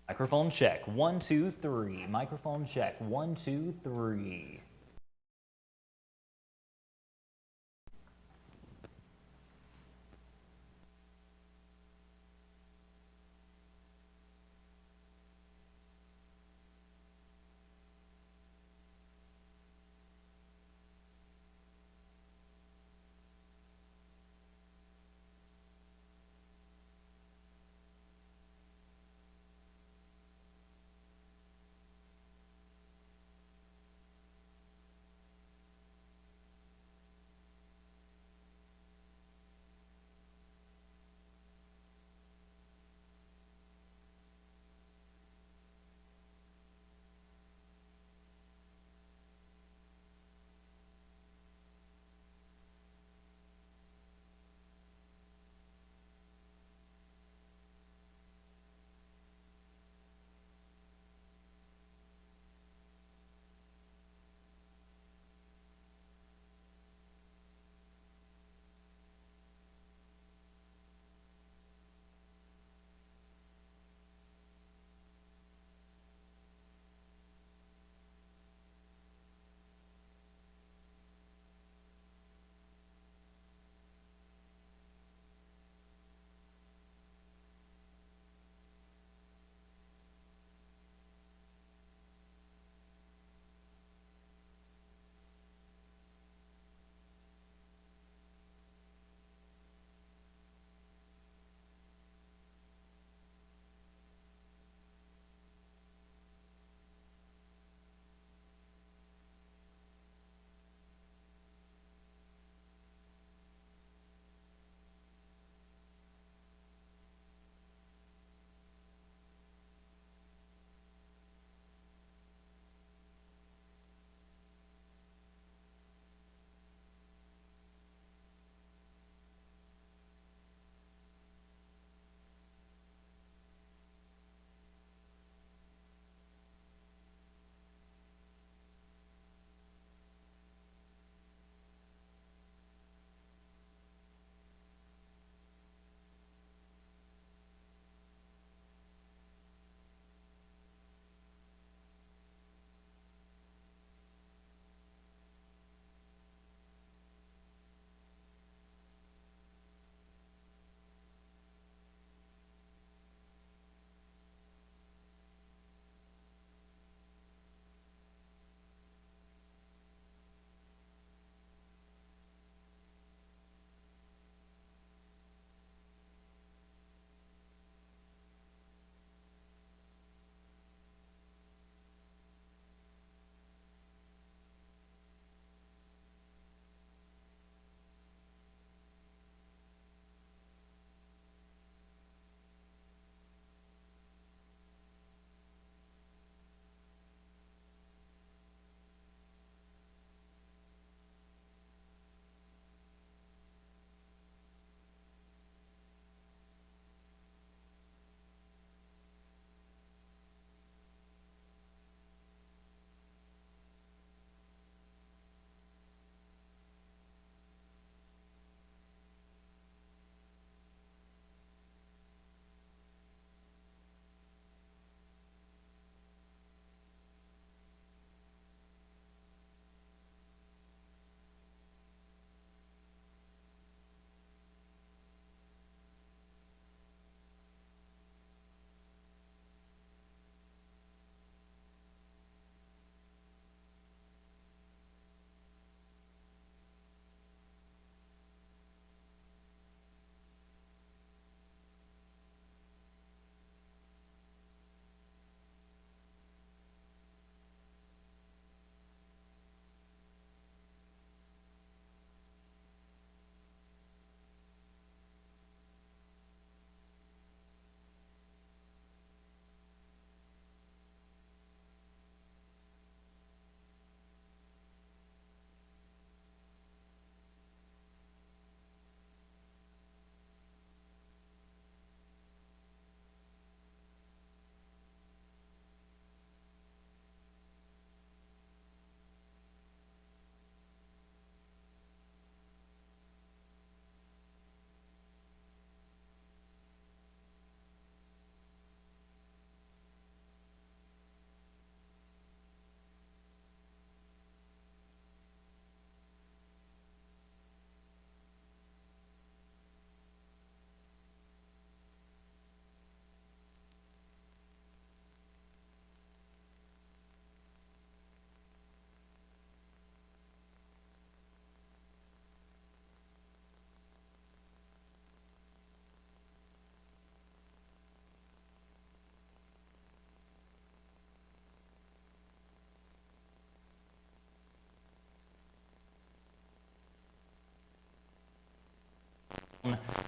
Microphone check. 1, 2, 3. Microphone check. 1, 2, 3.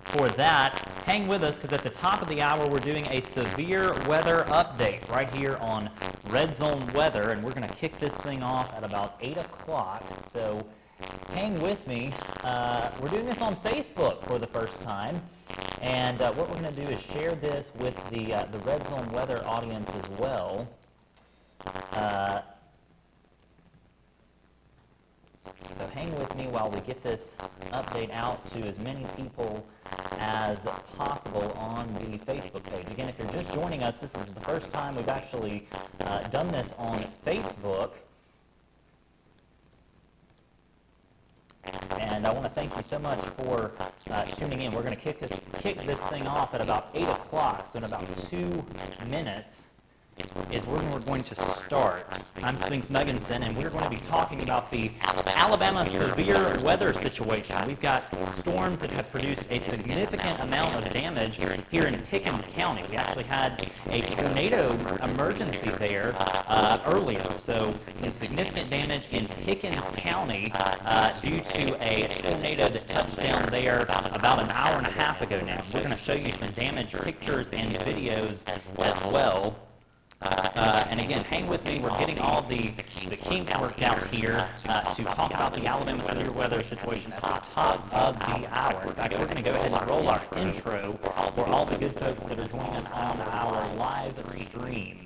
for that. Hang with us, because at the top of the hour we're doing a severe weather update right here on RedZone Weather, and we're going to kick this thing off at about 8 o'clock. So hang with me. We're doing this on Facebook for the first time, and what we're going to do is share this with the RedZone Weather audience as well. So hang with me while we get this update out to as many people as possible on the Facebook page. Again, if you're just joining us, this is the first time we've actually done this on Facebook. And I want to thank you so much for tuning in. We're going to kick this thing off at about 8 o'clock, so in about 2 minutes is when we're going to start. I'm Spinks Megginson, and we're going to be talking about the Alabama severe weather situation. We've got storms that have produced a significant amount of damage here in Pickens County. We actually had a tornado emergency there earlier, so some significant damage in Pickens County due to a tornado that touched down there about an hour and a half ago now. We're going to show you some damage pictures and videos as well. And again, hang with me. We're getting all the kinks worked out here to talk about the Alabama severe weather situation at the top of the hour. In fact, we're going to go ahead and roll our intro for all the good folks that are joining us on our live stream.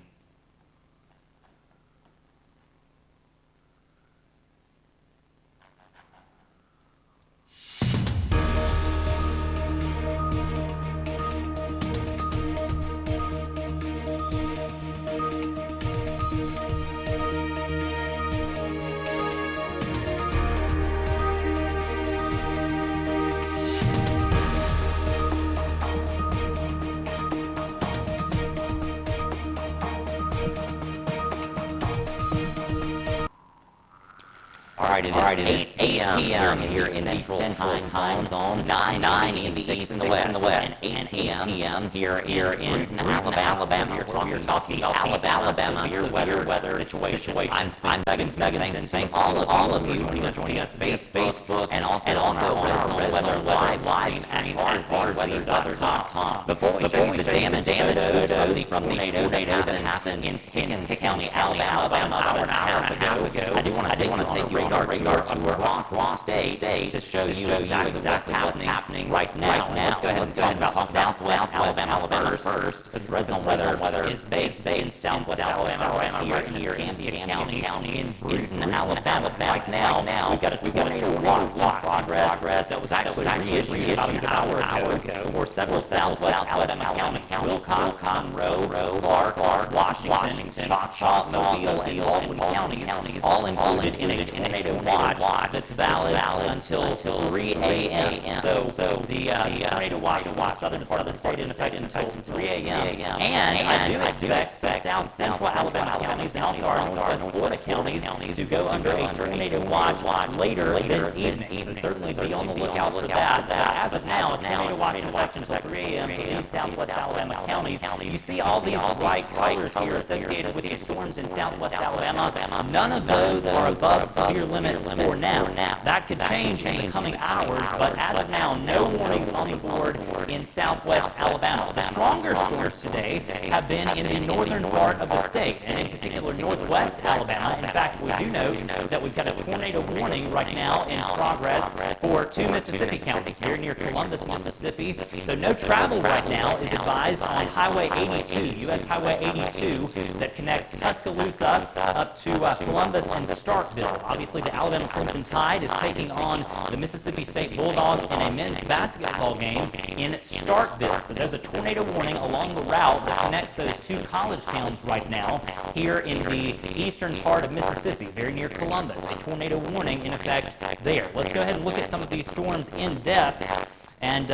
All right, it is 8 a.m. here in the Central Time Zone, 9 in the East and the West, and 8 p.m. here in Alabama. We're talking about Alabama severe weather situation. I'm Spinks Megginson. Thanks to all of you who are joining us via Facebook and also on our RedZone Weather live stream at RedZoneWeather.com. Before we show you the damage from the tornado that happened in Pickens County, Alabama, about an hour and a half ago, I do want to take you on our radar tour across State to show you exactly what's happening right now. Let's go ahead and talk about Southwest Alabama first. Because RedZone Weather is based in Southwest Alabama, here in Scandia County in Bruton, Alabama. Right now, we've got a tornado watch progress that was actually reissued about an hour ago for several Southwest Alabama counties: Wilcox, Monroe, Clark, Washington, Shaw, Mobile, and Baldwin counties, all included in a tornado watch that's valid until 3 a.m. So the tornado watch for the southern part of the state in effect until 3 a.m. And I do expect South Central Alabama counties and also our Northwest Florida counties to go under a tornado watch later this evening. So certainly be on the lookout for that. As of now, a tornado watch in effect until 3 a.m. for these Southwest Alabama counties. You see all these bright colors here associated with these storms in Southwest Alabama. None of those are above severe limits for now. That could change in the coming hours, but as of now, no warnings on the board in Southwest Alabama. The stronger storms today have been in the northern part of the state, and in particular Northwest Alabama. In fact, we do note that we've got a tornado warning right now in progress for 2 Mississippi counties, very near Columbus, Mississippi. So no travel right now is advised on Highway 82, U.S. Highway 82, that connects Tuscaloosa up to Columbus and Starkville. Obviously, the Alabama Crimson Tide is taking on the Mississippi State Bulldogs in a men's basketball game in Starkville. So there's a tornado warning along the route that connects those 2 college towns right now here in the eastern part of Mississippi, very near Columbus. A tornado warning in effect there. Let's go ahead and look at some of these storms in depth. And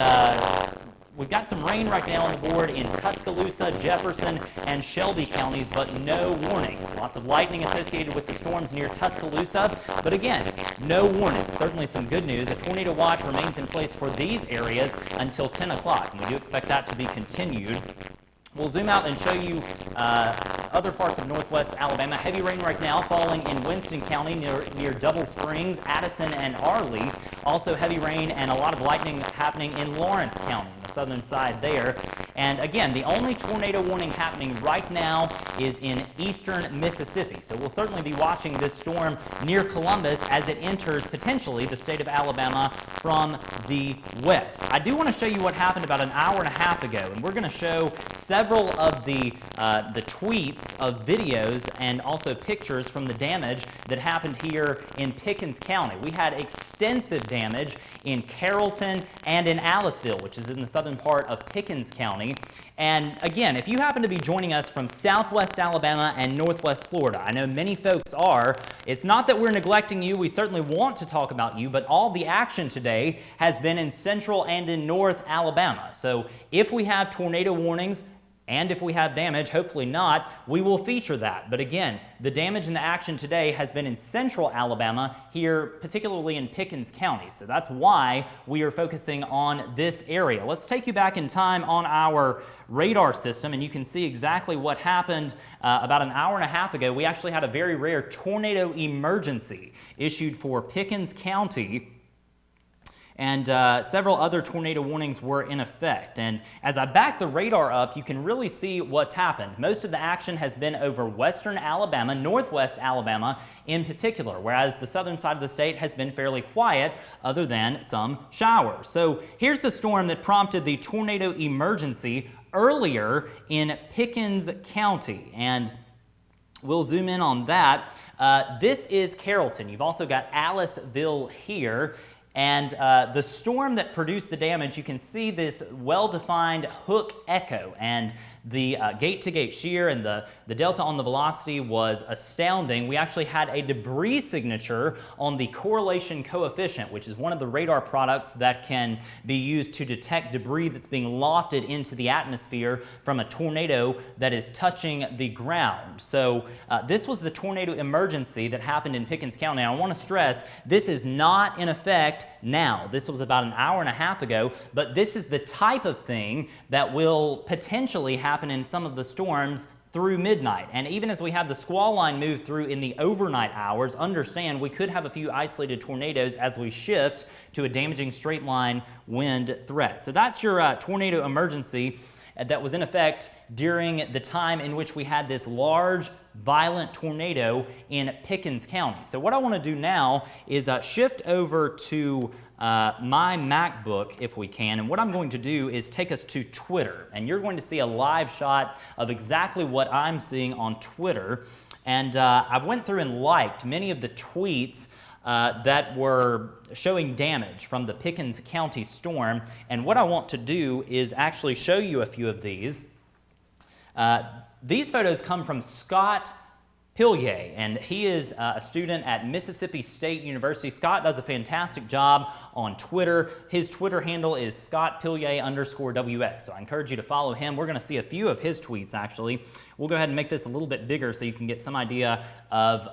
we've got some rain right now on the board in Tuscaloosa, Jefferson, and Shelby counties, but no warnings. Lots of lightning associated with the storms near Tuscaloosa, but again, no warnings. Certainly some good news. A tornado watch remains in place for these areas until 10 o'clock, and we do expect that to be continued. We'll zoom out and show you other parts of northwest Alabama. Heavy rain right now falling in Winston County near Double Springs, Addison, and Arley. Also heavy rain and a lot of lightning happening in Lawrence County, on the southern side there. And again, the only tornado warning happening right now is in eastern Mississippi. So we'll certainly be watching this storm near Columbus as it enters potentially the state of Alabama from the west. I do want to show you what happened about an hour and a half ago, and we're going to show several of the tweets of videos and also pictures from the damage that happened here in Pickens County. We had extensive damage in Carrollton and in Aliceville, which is in the southern part of Pickens County. And again, if you happen to be joining us from southwest Alabama and northwest Florida, I know many folks are. It's not that we're neglecting you. We certainly want to talk about you, but all the action today has been in central and in north Alabama. So if we have tornado warnings, and if we have damage, hopefully not, we will feature that. But again, the damage and the action today has been in central Alabama, here particularly in Pickens County. So that's why we are focusing on this area. Let's take you back in time on our radar system, and you can see exactly what happened about an hour and a half ago. We actually had a very rare tornado emergency issued for Pickens County, and several other tornado warnings were in effect. And as I back the radar up, you can really see what's happened. Most of the action has been over western Alabama, northwest Alabama in particular, whereas the southern side of the state has been fairly quiet other than some showers. So here's the storm that prompted the tornado emergency earlier in Pickens County. And we'll zoom in on that. This is Carrollton. You've also got Aliceville here. And the storm that produced the damage, you can see this well-defined hook echo, and the gate-to-gate shear and the delta on the velocity was astounding. We actually had a debris signature on the correlation coefficient, which is one of the radar products that can be used to detect debris that's being lofted into the atmosphere from a tornado that is touching the ground. So this was the tornado emergency that happened in Pickens County. I want to stress, this is not in effect now. This was about an hour and a half ago, but this is the type of thing that will potentially happen in some of the storms through midnight. And even as we have the squall line move through in the overnight hours, understand we could have a few isolated tornadoes as we shift to a damaging straight line wind threat. So that's your tornado emergency that was in effect during the time in which we had this large, violent tornado in Pickens County. So what I want to do now is shift over to my MacBook, if we can, and what I'm going to do is take us to Twitter, and you're going to see a live shot of exactly what I'm seeing on Twitter. And I went through and liked many of the tweets that were showing damage from the Pickens County storm, and what I want to do is actually show you a few of these. These photos come from Scott Pillier, and he is a student at Mississippi State University. Scott does a fantastic job on Twitter. His Twitter handle is ScottPillier_WX, so I encourage you to follow him. We're going to see a few of his tweets, actually. We'll go ahead and make this a little bit bigger so you can get some idea of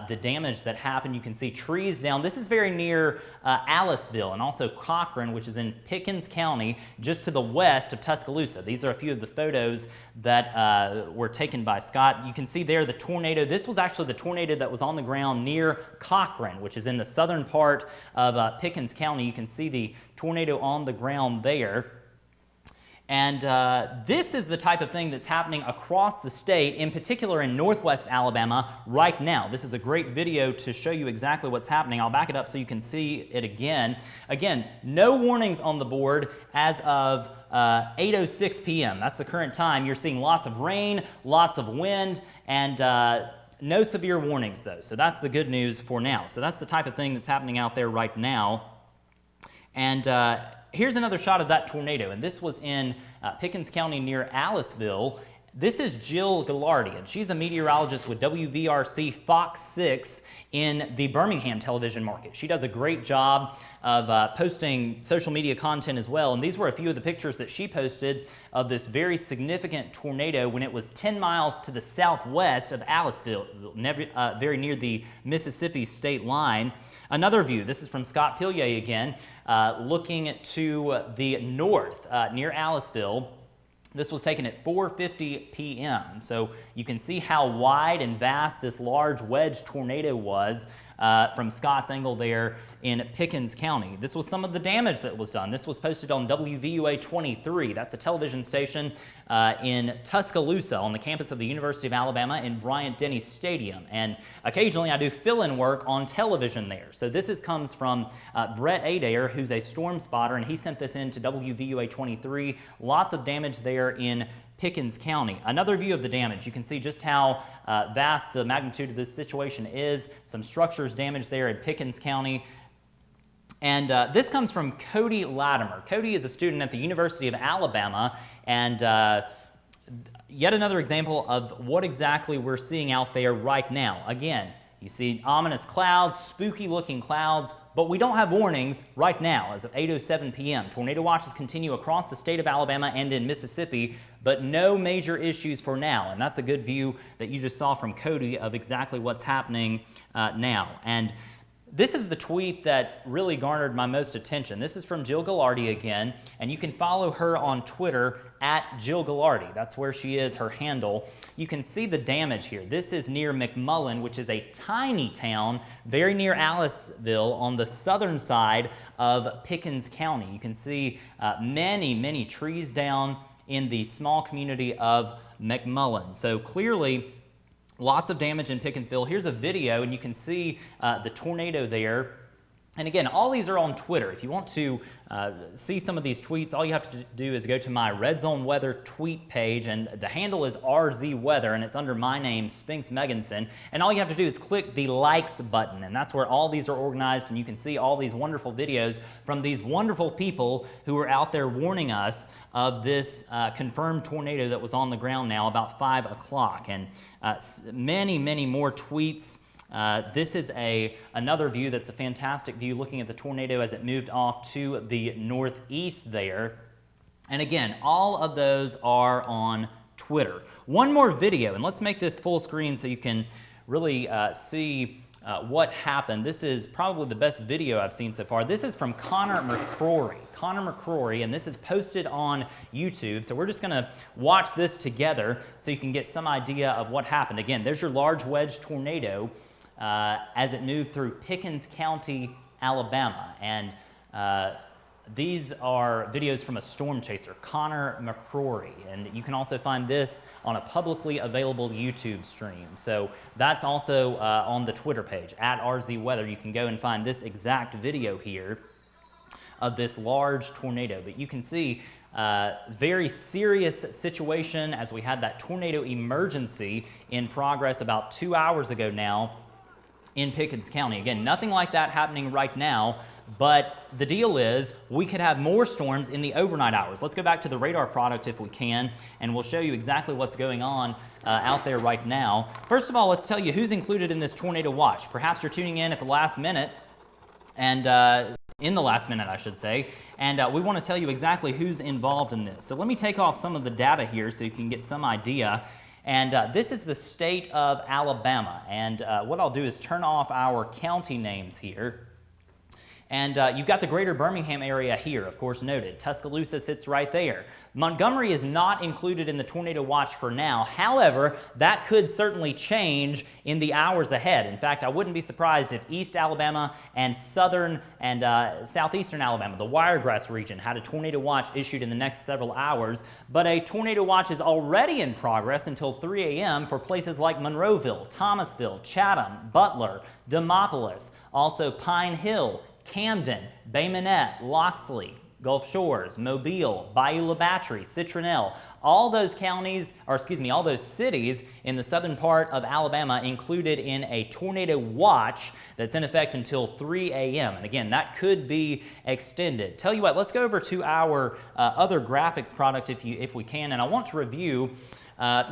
the damage that happened. You can see trees down. This is very near Aliceville and also Cochran, which is in Pickens County, just to the west of Tuscaloosa. These are a few of the photos that were taken by Scott. You can see there the tornado. This was actually the tornado that was on the ground near Cochran, which is in the southern part of Pickens County. You can see the tornado on the ground there. And this is the type of thing that's happening across the state, in particular in northwest Alabama right now. This is a great video to show you exactly what's happening. I'll back it up so you can see it again. Again, no warnings on the board as of 8:06 p.m. That's the current time. You're seeing lots of rain, lots of wind, and no severe warnings, though. So that's the good news for now. So that's the type of thing that's happening out there right now. And here's another shot of that tornado, and this was in Pickens County near Aliceville. This is Jill Gallardi, and she's a meteorologist with WBRC Fox 6 in the Birmingham television market. She does a great job of posting social media content as well, and these were a few of the pictures that she posted of this very significant tornado when it was 10 miles to the southwest of Aliceville, very near the Mississippi state line. Another view, this is from Scott Pillier again, looking to the north near Aliceville. This was taken at 4:50 p.m. So you can see how wide and vast this large wedge tornado was. from Scott's Angle there in Pickens County. This was some of the damage that was done. This was posted on WVUA 23. That's a television station in Tuscaloosa on the campus of the University of Alabama in Bryant-Denny Stadium. And occasionally I do fill-in work on television there. So this comes from Brett Adair, who's a storm spotter, and he sent this in to WVUA 23. Lots of damage there in Pickens County. Another view of the damage. You can see just how vast the magnitude of this situation is. Some structures damaged there in Pickens County. And this comes from Cody Latimer. Cody is a student at the University of Alabama, and yet another example of what exactly we're seeing out there right now. Again, you see ominous clouds, spooky looking clouds, but we don't have warnings right now as of 8:07 p.m. Tornado watches continue across the state of Alabama and in Mississippi, but no major issues for now. And that's a good view that you just saw from Cody of exactly what's happening now. And this is the tweet that really garnered my most attention. This is from Jill Gallardi again, and you can follow her on Twitter at Jill Gallardi. That's where she is, her handle. You can see the damage here. This is near McMullen, which is a tiny town very near Aliceville on the southern side of Pickens County. You can see many trees down in the small community of McMullen. So clearly, lots of damage in Pickensville. Here's a video, and you can see the tornado there. And again, all these are on Twitter. If you want to see some of these tweets, all you have to do is go to my RedZone Weather tweet page, and the handle is RZ Weather, and it's under my name, Spinks Megginson. And all you have to do is click the likes button, and that's where all these are organized, and you can see all these wonderful videos from these wonderful people who are out there warning us of this confirmed tornado that was on the ground now about 5 o'clock. And many more tweets. This is another view that's a fantastic view looking at the tornado as it moved off to the northeast there. And again, all of those are on Twitter. One more video, and let's make this full screen so you can really see what happened. This is probably the best video I've seen so far. This is from Connor McCrory, and this is posted on YouTube. So we're just going to watch this together so you can get some idea of what happened. Again, there's your large wedge tornado as it moved through Pickens County, Alabama. And these are videos from a storm chaser, Connor McCrory. And you can also find this on a publicly available YouTube stream. So that's also on the Twitter page, at RZ Weather. You can go and find this exact video here of this large tornado. But you can see very serious situation as we had that tornado emergency in progress about 2 hours ago now in Pickens County. Again, nothing like that happening right now, but the deal is we could have more storms in the overnight hours. Let's go back to the radar product if we can, and we'll show you exactly what's going on out there right now. First of all, let's tell you who's included in this tornado watch. Perhaps you're tuning in at the last minute, and in the last minute, I should say, and we want to tell you exactly who's involved in this. So let me take off some of the data here so you can get some idea. And this is the state of Alabama. And what I'll do is turn off our county names here. And you've got the greater Birmingham area here, of course, noted. Tuscaloosa sits right there. Montgomery is not included in the tornado watch for now. However, that could certainly change in the hours ahead. In fact, I wouldn't be surprised if East Alabama and southern and southeastern Alabama, the Wiregrass region, had a tornado watch issued in the next several hours. But a tornado watch is already in progress until 3 a.m. for places like Monroeville, Thomasville, Chatham, Butler, Demopolis, also Pine Hill, Camden, Bay Minette, Loxley, Gulf Shores, Mobile, Bayou La Batre, Citronelle, all those counties, or excuse me, all those cities in the southern part of Alabama included in a tornado watch that's in effect until 3 a.m. And again, that could be extended. Tell you what, let's go over to our other graphics product if we can, and I want to review.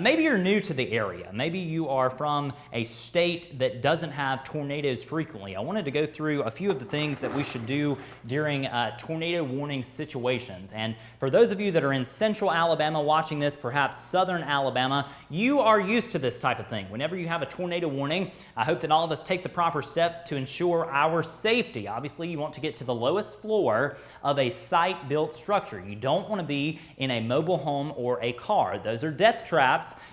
Maybe you're new to the area. Maybe you are from a state that doesn't have tornadoes frequently. I wanted to go through a few of the things that we should do during tornado warning situations. And for those of you that are in central Alabama watching this, perhaps southern Alabama, you are used to this type of thing. Whenever you have a tornado warning, I hope that all of us take the proper steps to ensure our safety. Obviously, you want to get to the lowest floor of a site-built structure. You don't want to be in a mobile home or a car. Those are death traps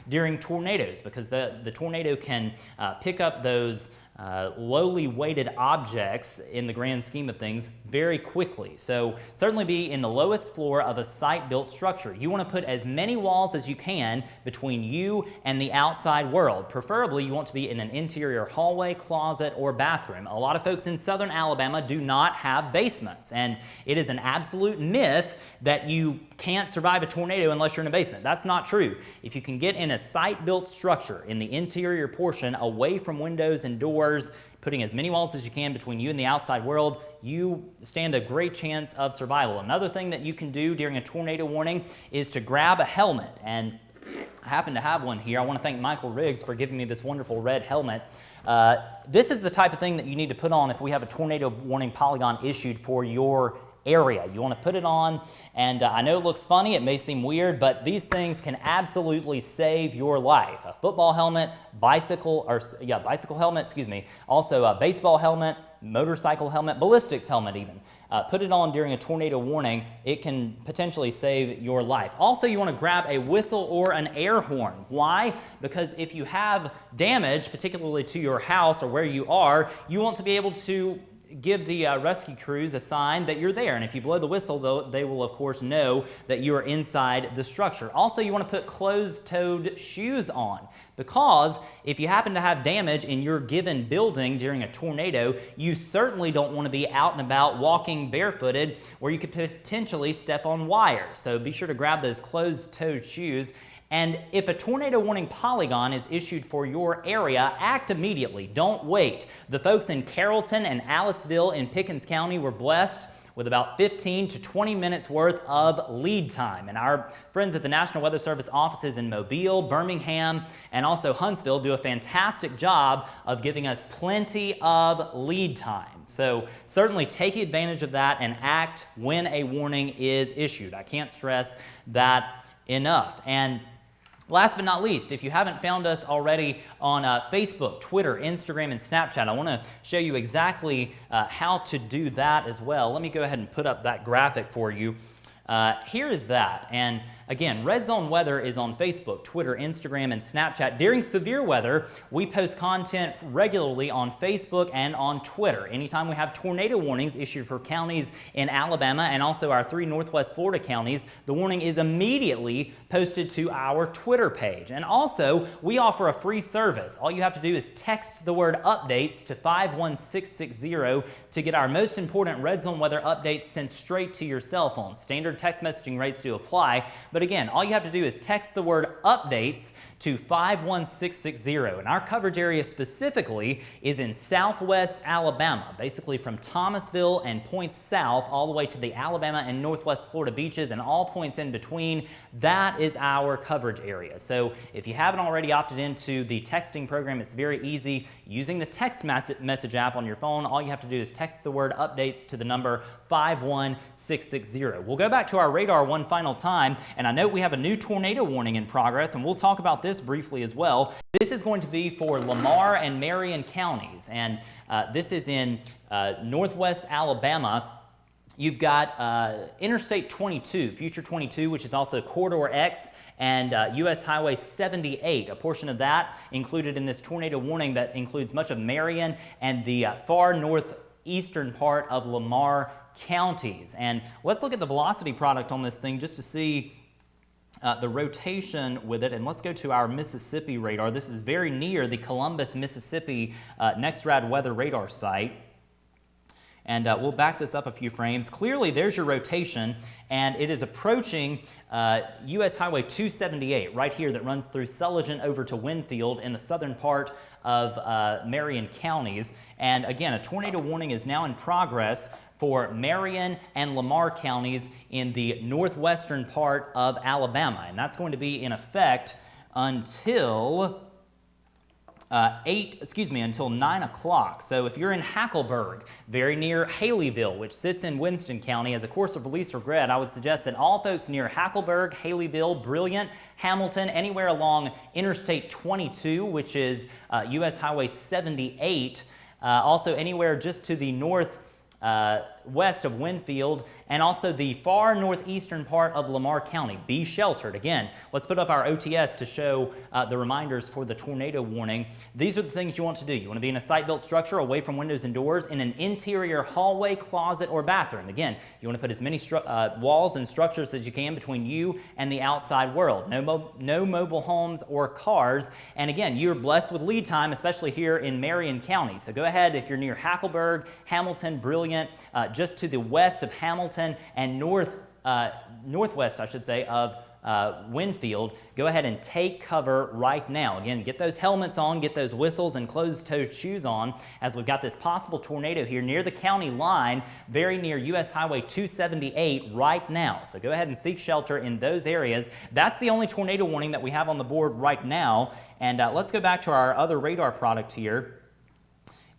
during tornadoes because the tornado can pick up those lowly weighted objects in the grand scheme of things very quickly. So certainly be in the lowest floor of a site-built structure. You want to put as many walls as you can between you and the outside world. Preferably, you want to be in an interior hallway, closet, or bathroom. A lot of folks in southern Alabama do not have basements, and it is an absolute myth that you can't survive a tornado unless you're in a basement. That's not true. If you can get in a site-built structure in the interior portion, away from windows and doors, putting as many walls as you can between you and the outside world, you stand a great chance of survival. Another thing that you can do during a tornado warning is to grab a helmet, and I happen to have one here. I want to thank Michael Riggs for giving me this wonderful red helmet. This is the type of thing that you need to put on if we have a tornado warning polygon issued for your area. You want to put it on, and I know it looks funny, it may seem weird, but these things can absolutely save your life. A football helmet, bicycle helmet, excuse me, also a baseball helmet, motorcycle helmet, ballistics helmet even. Put it on during a tornado warning. It can potentially save your life. Also, you want to grab a whistle or an air horn. Why? Because if you have damage, particularly to your house or where you are, you want to be able to give the rescue crews a sign that you're there. And if you blow the whistle, they will of course know that you are inside the structure. Also, you want to put closed-toed shoes on, because if you happen to have damage in your given building during a tornado, you certainly don't want to be out and about walking barefooted where you could potentially step on wires. So be sure to grab those closed-toed shoes. And if a tornado warning polygon is issued for your area, act immediately. Don't wait. The folks in Carrollton and Aliceville in Pickens County were blessed with about 15 to 20 minutes worth of lead time. And our friends at the National Weather Service offices in Mobile, Birmingham, and also Huntsville do a fantastic job of giving us plenty of lead time. So certainly take advantage of that and act when a warning is issued. I can't stress that enough. And last but not least, if you haven't found us already on Facebook, Twitter, Instagram, and Snapchat, I want to show you exactly how to do that as well. Let me go ahead and put up that graphic for you. Here is that. And again, RedZone Weather is on Facebook, Twitter, Instagram, and Snapchat. During severe weather, we post content regularly on Facebook and on Twitter. Anytime we have tornado warnings issued for counties in Alabama and also our 3 Northwest Florida counties, the warning is immediately posted to our Twitter page. And also, we offer a free service. All you have to do is text the word updates to 51660 to get our most important RedZone Weather updates sent straight to your cell phone. Standard text messaging rates do apply, but again, all you have to do is text the word updates to 51660. And our coverage area specifically is in southwest Alabama, basically from Thomasville and points south all the way to the Alabama and Northwest Florida beaches and all points in between. That is our coverage area. So if you haven't already opted into the texting program, it's very easy. Using the text message app on your phone, all you have to do is text the word updates to the number 51660. We'll go back to our radar one final time, and I note we have a new tornado warning in progress, and we'll talk about this briefly as well. This is going to be for Lamar and Marion counties, and this is in northwest Alabama. You've got Interstate 22, Future 22, which is also Corridor X, and U.S. Highway 78. A portion of that included in this tornado warning that includes much of Marion and the far northeastern part of Lamar counties. And let's look at the velocity product on this thing just to see the rotation with it. And let's go to our Mississippi radar. This is very near the Columbus, Mississippi NextRad weather radar site. And we'll back this up a few frames. Clearly, there's your rotation, and it is approaching U.S. Highway 278 right here that runs through Sullivan over to Winfield in the southern part of Marion counties. And again, a tornado warning is now in progress for Marion and Lamar counties in the northwestern part of Alabama. And that's going to be in effect until until 9 o'clock. So if you're in Hackleburg, very near Haleyville, which sits in Winston County, as a course of least regret, I would suggest that all folks near Hackleburg, Haleyville, Brilliant, Hamilton, anywhere along Interstate 22, which is U.S. Highway 78, also anywhere just to the north west of Winfield, and also the far northeastern part of Lamar County. Be sheltered. Again, let's put up our OTS to show the reminders for the tornado warning. These are the things you want to do. You want to be in a site-built structure away from windows and doors, in an interior hallway, closet, or bathroom. Again, you want to put as many walls and structures as you can between you and the outside world. No mobile homes or cars. And again, you're blessed with lead time, especially here in Marion County. So go ahead, if you're near Hackleburg, Hamilton, Brilliant, just to the west of Hamilton and northwest, I should say, of Winfield, go ahead and take cover right now. Again, get those helmets on, get those whistles and closed-toed shoes on, as we've got this possible tornado here near the county line, very near US Highway 278 right now. So go ahead and seek shelter in those areas. That's the only tornado warning that we have on the board right now. And let's go back to our other radar product here.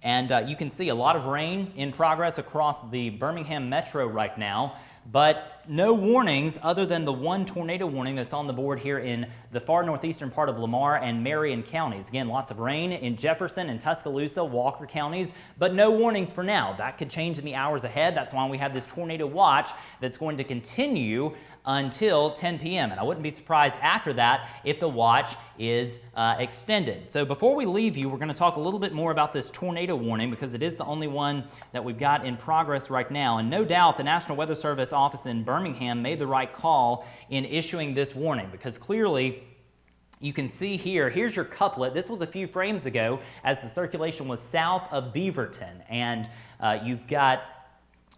And you can see a lot of rain in progress across the Birmingham metro right now, but no warnings other than the one tornado warning that's on the board here in the far northeastern part of Lamar and Marion counties. Again, lots of rain in Jefferson and Tuscaloosa, Walker counties, but no warnings for now. That could change in the hours ahead. That's why we have this tornado watch that's going to continue until 10 p.m. And I wouldn't be surprised after that if the watch is extended. So before we leave you, we're going to talk a little bit more about this tornado warning, because it is the only one that we've got in progress right now. And no doubt the National Weather Service office in Birmingham made the right call in issuing this warning, because clearly you can see here, here's your couplet. This was a few frames ago as the circulation was south of Beaverton. And you've got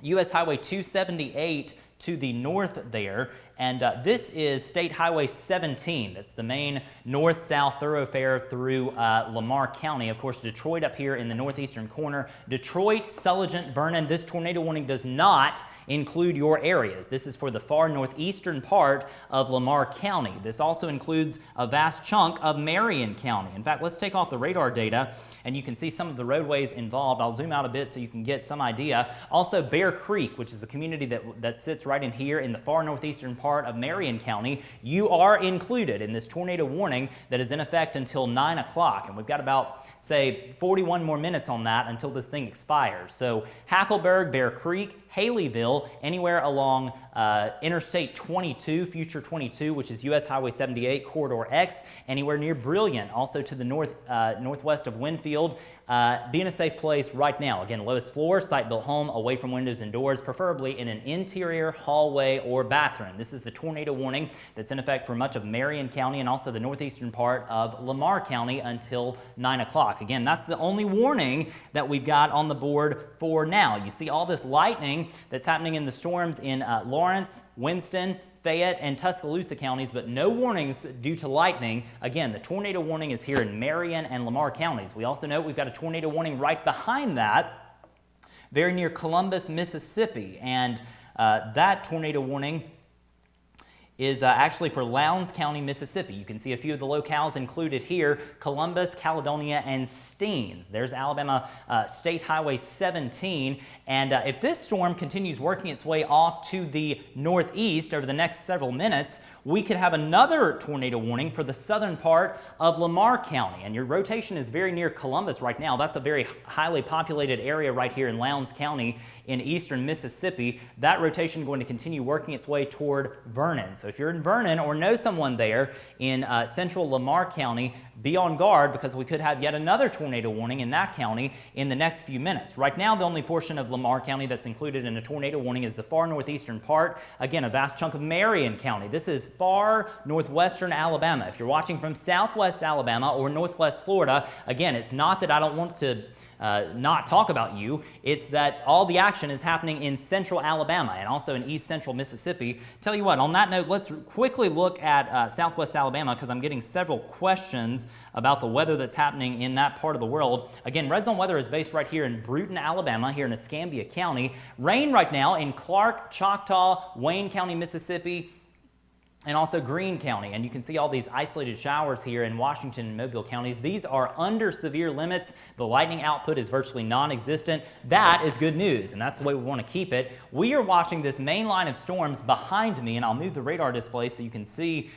US Highway 278 to the north there, and this is State Highway 17. That's the main north-south thoroughfare through Lamar County. Of course, Detroit up here in the northeastern corner. Detroit, Sulligent, Vernon. This tornado warning does not include your areas. This is for the far northeastern part of Lamar County. This also includes a vast chunk of Marion County. In fact, let's take off the radar data, and you can see some of the roadways involved. I'll zoom out a bit so you can get some idea. Also, Bear Creek, which is the community that sits right in here in the far northeastern part of Marion County, you are included in this tornado warning that is in effect until 9 o'clock. And we've got about, say, 41 more minutes on that until this thing expires. So Hackleburg, Bear Creek, Haleyville, anywhere along Interstate 22, Future 22, which is US Highway 78, Corridor X, anywhere near Brilliant, also to the northwest of Winfield. Be in a safe place right now. Again, lowest floor, site-built home, away from windows and doors, preferably in an interior hallway or bathroom. This is the tornado warning that's in effect for much of Marion County and also the northeastern part of Lamar County until 9 o'clock. Again, that's the only warning that we've got on the board for now. You see all this lightning that's happening in the storms in Lawrence, Winston, Fayette, and Tuscaloosa counties, but no warnings due to lightning. Again, the tornado warning is here in Marion and Lamar counties. We also know we've got a tornado warning right behind that, very near Columbus, Mississippi, and that tornado warning is actually for Lowndes County, Mississippi. You can see a few of the locales included here: Columbus, Caledonia, and Steens. There's Alabama State Highway 17. And if this storm continues working its way off to the northeast over the next several minutes, we could have another tornado warning for the southern part of Lamar County. And your rotation is very near Columbus right now. That's a very highly populated area right here in Lowndes County in eastern Mississippi. That rotation is going to continue working its way toward Vernon. So if you're in Vernon or know someone there in central Lamar County, be on guard, because we could have yet another tornado warning in that county in the next few minutes. Right now, the only portion of Lamar County that's included in a tornado warning is the far northeastern part. Again, a vast chunk of Marion County. This is far northwestern Alabama. If you're watching from southwest Alabama or northwest Florida, again, it's not that I don't want to not talk about you. It's that all the action is happening in central Alabama and also in east central Mississippi. Tell you what, on that note, let's quickly look at southwest Alabama, because I'm getting several questions about the weather that's happening in that part of the world. Again, RedZone Weather is based right here in Brewton, Alabama, here in Escambia County. Rain right now in Clark, Choctaw, Wayne County, Mississippi, and also Greene County. And you can see all these isolated showers here in Washington and Mobile counties. These are under severe limits. The lightning output is virtually non-existent. That is good news, and that's the way we want to keep it. We are watching this main line of storms behind me, and I'll move the radar display so you can see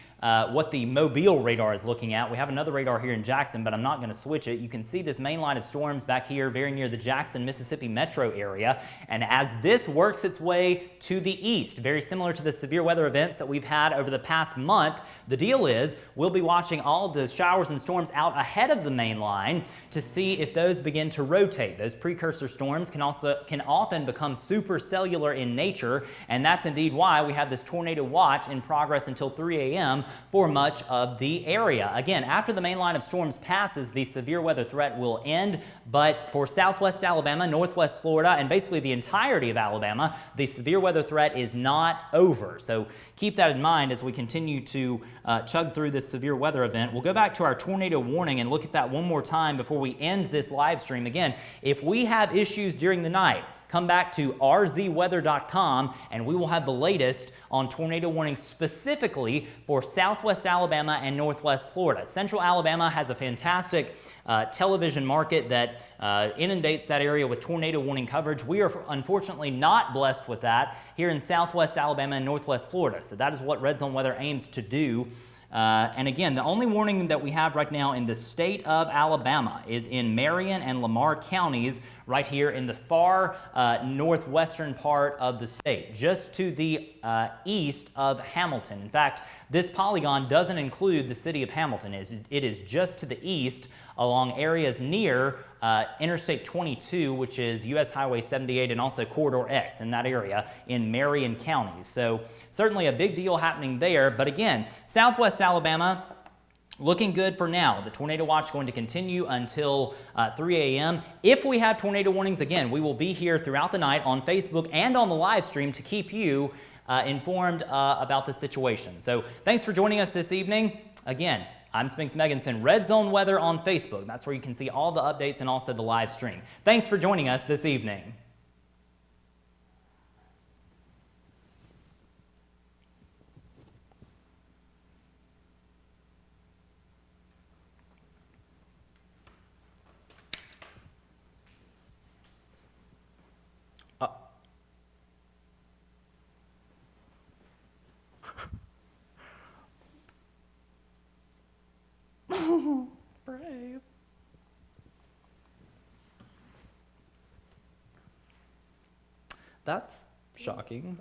what the Mobile radar is looking at. We have another radar here in Jackson, but I'm not going to switch it. You can see this main line of storms back here very near the Jackson, Mississippi metro area. And as this works its way to the east, very similar to the severe weather events that we've had over the past month, the deal is we'll be watching all of the showers and storms out ahead of the main line to see if those begin to rotate. Those precursor storms can often become supercellular in nature, and that's indeed why we have this tornado watch in progress until 3 a.m. for much of the area. Again, after the main line of storms passes, the severe weather threat will end, but for southwest Alabama, northwest Florida, and basically the entirety of Alabama, the severe weather threat is not over. So keep that in mind as we continue to chug through this severe weather event. We'll go back to our tornado warning and look at that one more time before we end this live stream. Again, if we have issues during the night, come back to rzweather.com and we will have the latest on tornado warnings specifically for southwest Alabama and northwest Florida. Central Alabama has a fantastic television market that inundates that area with tornado warning coverage. We are unfortunately not blessed with that here in southwest Alabama and northwest Florida. So that is what RedZone Weather aims to do. And again, the only warning that we have right now in the state of Alabama is in Marion and Lamar counties right here in the far northwestern part of the state, just to the east of Hamilton. In fact, this polygon doesn't include the city of Hamilton. It is just to the east along areas near Interstate 22, which is US Highway 78 and also Corridor X in that area in Marion County. So certainly a big deal happening there. But again, southwest Alabama, looking good for now. The tornado watch is going to continue until 3 a.m. If we have tornado warnings, again, we will be here throughout the night on Facebook and on the live stream to keep you informed about the situation. So thanks for joining us this evening. Again, I'm Spinks Megginson, RedZone Weather on Facebook. That's where you can see all the updates and also the live stream. Thanks for joining us this evening. Praise. That's shocking.